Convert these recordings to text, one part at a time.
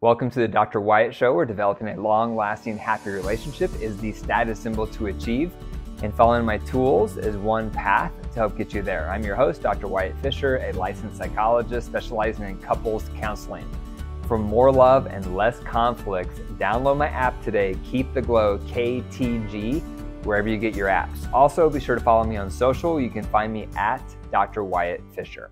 Welcome to the Dr. Wyatt Show, where developing a long-lasting, happy relationship is the status symbol to achieve, and following my tools is one path to help get you there. I'm your host, Dr. Wyatt Fisher, a licensed psychologist specializing in couples counseling. For more love and less conflicts, download my app today, Keep the Glow, KTG, wherever you get your apps. Also, be sure to follow me on social. You can find me at Dr. Wyatt Fisher.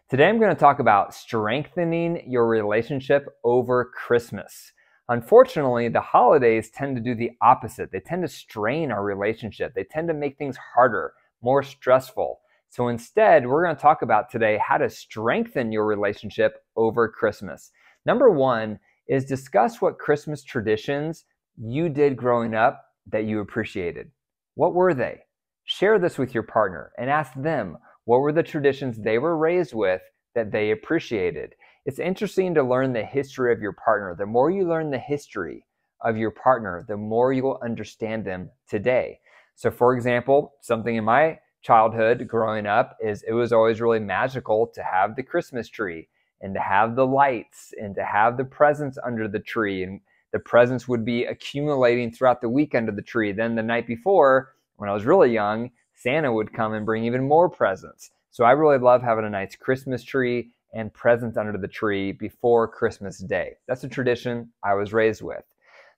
Today, I'm going to talk about strengthening your relationship over Christmas. Unfortunately, the holidays tend to do the opposite. They tend to strain our relationship. They tend to make things harder, more stressful. So instead, we're going to talk about today how to strengthen your relationship over Christmas. Number one is discuss what Christmas traditions you did growing up that you appreciated. What were they? Share this with your partner and ask them, what were the traditions they were raised with that they appreciated? It's interesting to learn the history of your partner. The more you learn the history of your partner, the more you will understand them today. So for example, something in my childhood growing up is it was always really magical to have the Christmas tree and to have the lights and to have the presents under the tree. And the presents would be accumulating throughout the week under the tree. Then the night before, when I was really young, Santa would come and bring even more presents. So I really love having a nice Christmas tree and presents under the tree before Christmas Day. That's a tradition I was raised with.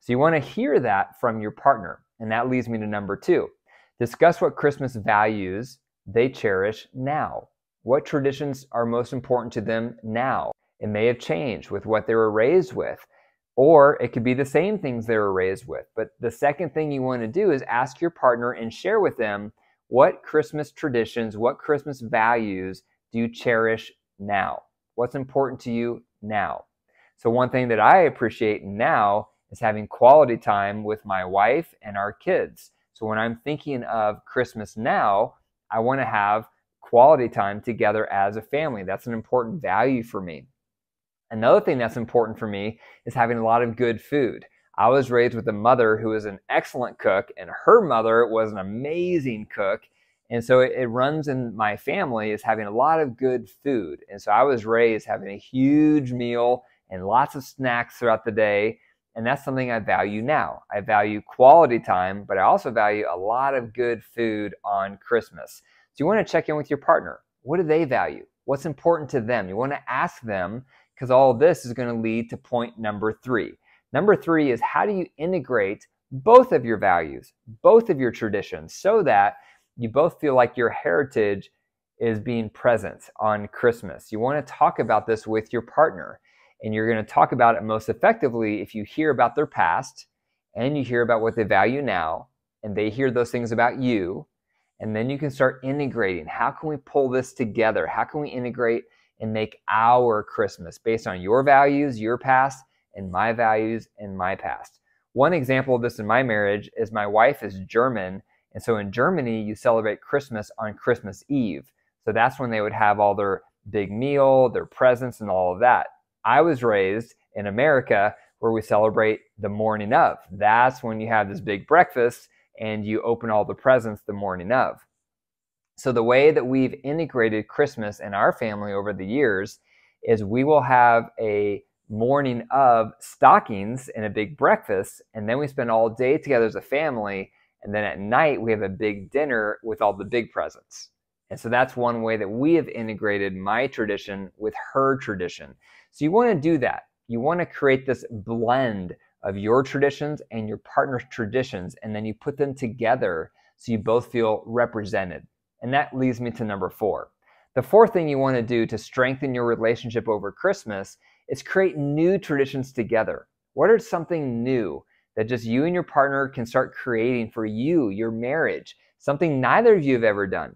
So you want to hear that from your partner. And that leads me to number two. Discuss what Christmas values they cherish now. What traditions are most important to them now? It may have changed with what they were raised with, or it could be the same things they were raised with. But the second thing you want to do is ask your partner and share with them what Christmas traditions, what Christmas values do you cherish now? What's important to you now? So one thing that I appreciate now is having quality time with my wife and our kids. So when I'm thinking of Christmas now, I want to have quality time together as a family. That's an important value for me. Another thing that's important for me is having a lot of good food. I was raised with a mother who was an excellent cook, and her mother was an amazing cook. And so it runs in my family is having a lot of good food. And so I was raised having a huge meal and lots of snacks throughout the day. And that's something I value now. I value quality time, but I also value a lot of good food on Christmas. So you want to check in with your partner. What do they value? What's important to them? You want to ask them, because all of this is going to lead to point number three. Number three is how do you integrate both of your values, both of your traditions, so that you both feel like your heritage is being present on Christmas. You want to talk about this with your partner, and you're going to talk about it most effectively if you hear about their past and you hear about what they value now, and they hear those things about you, and then you can start integrating. How can we pull this together? How can we integrate and make our Christmas based on your values, your past, and my values and my past? One example of this in my marriage is my wife is German. And so in Germany, you celebrate Christmas on Christmas Eve. So that's when they would have all their big meal, their presents, and all of that. I was raised in America where we celebrate the morning of. That's when you have this big breakfast and you open all the presents the morning of. So the way that we've integrated Christmas in our family over the years is we will have a morning of stockings and a big breakfast, and then we spend all day together as a family, and then at night we have a big dinner with all the big presents. And so that's one way that we have integrated my tradition with her tradition. So you want to do that. You want to create this blend of your traditions and your partner's traditions, and then you put them together so you both feel represented. And that leads me to number four. The fourth thing you want to do to strengthen your relationship over Christmas is create new traditions together. What are something new that just you and your partner can start creating for you, your marriage, something neither of you have ever done?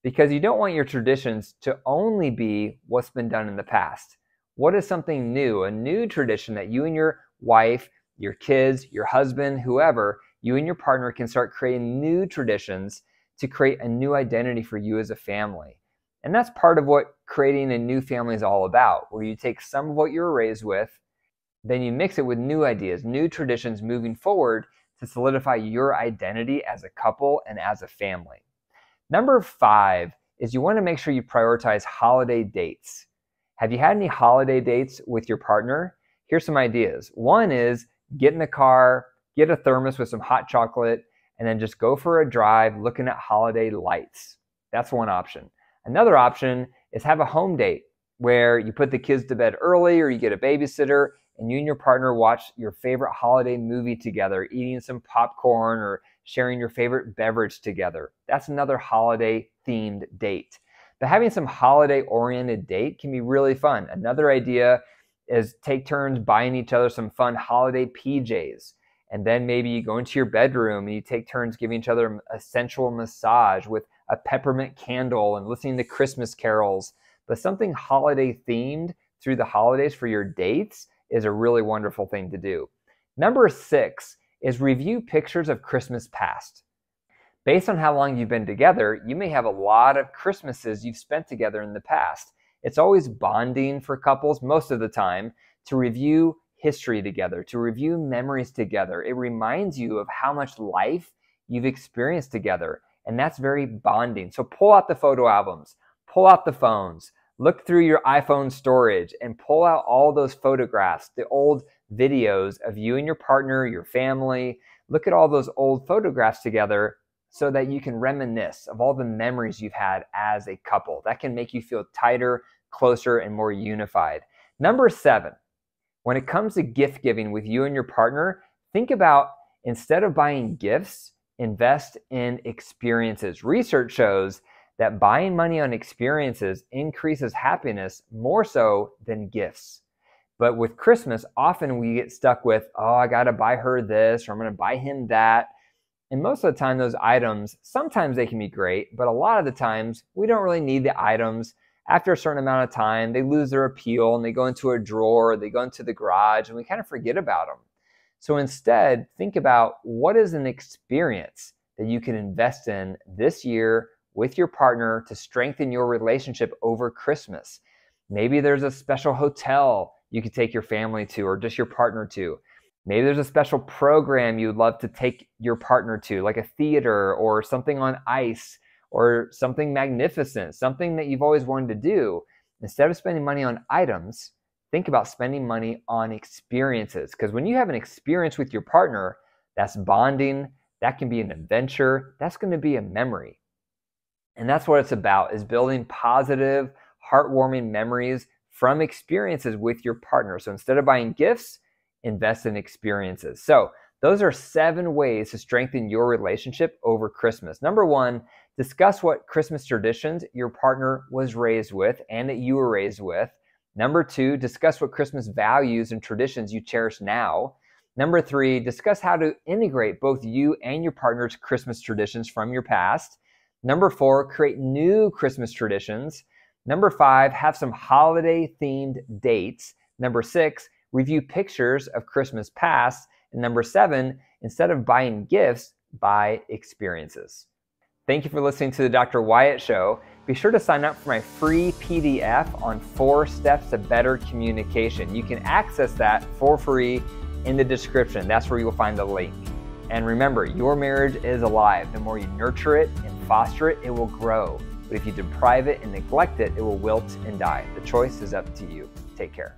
Because you don't want your traditions to only be what's been done in the past. What is something new, a new tradition that you and your wife, your kids, your husband, whoever, you and your partner can start creating new traditions to create a new identity for you as a family? And that's part of what creating a new family is all about, where you take some of what you were raised with, then you mix it with new ideas, new traditions moving forward to solidify your identity as a couple and as a family. Number five is you want to make sure you prioritize holiday dates. Have you had any holiday dates with your partner? Here's some ideas. One is get in the car, get a thermos with some hot chocolate, and then just go for a drive looking at holiday lights. That's one option. Another option is have a home date where you put the kids to bed early or you get a babysitter and you and your partner watch your favorite holiday movie together, eating some popcorn or sharing your favorite beverage together. That's another holiday themed date. But having some holiday oriented date can be really fun. Another idea is take turns buying each other some fun holiday PJs. And then maybe you go into your bedroom and you take turns giving each other a sensual massage with a peppermint candle and listening to Christmas carols. But something holiday themed through the holidays for your dates is a really wonderful thing to do. Number 6 is review pictures of Christmas past. Based on how long you've been together, you may have a lot of Christmases you've spent together in the past. It's always bonding for couples most of the time to review history together, to review memories together. It reminds you of how much life you've experienced together, and that's very bonding. So pull out the photo albums, pull out the phones, look through your iPhone storage, and pull out all those photographs, the old videos of you and your partner, your family. Look at all those old photographs together so that you can reminisce of all the memories you've had as a couple. That can make you feel tighter, closer, and more unified. Number 7, when it comes to gift giving with you and your partner, think about, instead of buying gifts, invest in experiences. Research shows that buying money on experiences increases happiness more so than gifts. But with Christmas, often we get stuck with, oh, I gotta buy her this, or I'm gonna buy him that. And most of the time, those items, sometimes they can be great, but a lot of the times we don't really need the items. After a certain amount of time, they lose their appeal and they go into a drawer, they go into the garage, and we kind of forget about them. So instead, think about what is an experience that you can invest in this year with your partner to strengthen your relationship over Christmas. Maybe there's a special hotel you could take your family to or just your partner to. Maybe there's a special program you'd love to take your partner to, like a theater or something on ice or something magnificent, something that you've always wanted to do. Instead of spending money on items, think about spending money on experiences. Because when you have an experience with your partner, that's bonding, that can be an adventure, that's going to be a memory. And that's what it's about, is building positive, heartwarming memories from experiences with your partner. So instead of buying gifts, invest in experiences. So those are 7 ways to strengthen your relationship over Christmas. Number 1, discuss what Christmas traditions your partner was raised with and that you were raised with. Number 2, discuss what Christmas values and traditions you cherish now. Number 3, discuss how to integrate both you and your partner's Christmas traditions from your past. Number 4, create new Christmas traditions. Number 5, have some holiday-themed dates. Number 6, review pictures of Christmas past. And number 7, instead of buying gifts, buy experiences. Thank you for listening to the Dr. Wyatt Show. Be sure to sign up for my free PDF on 4 steps to better communication. You can access that for free in the description. That's where you will find the link. And remember, your marriage is alive. The more you nurture it and foster it, it will grow. But if you deprive it and neglect it, it will wilt and die. The choice is up to you. Take care.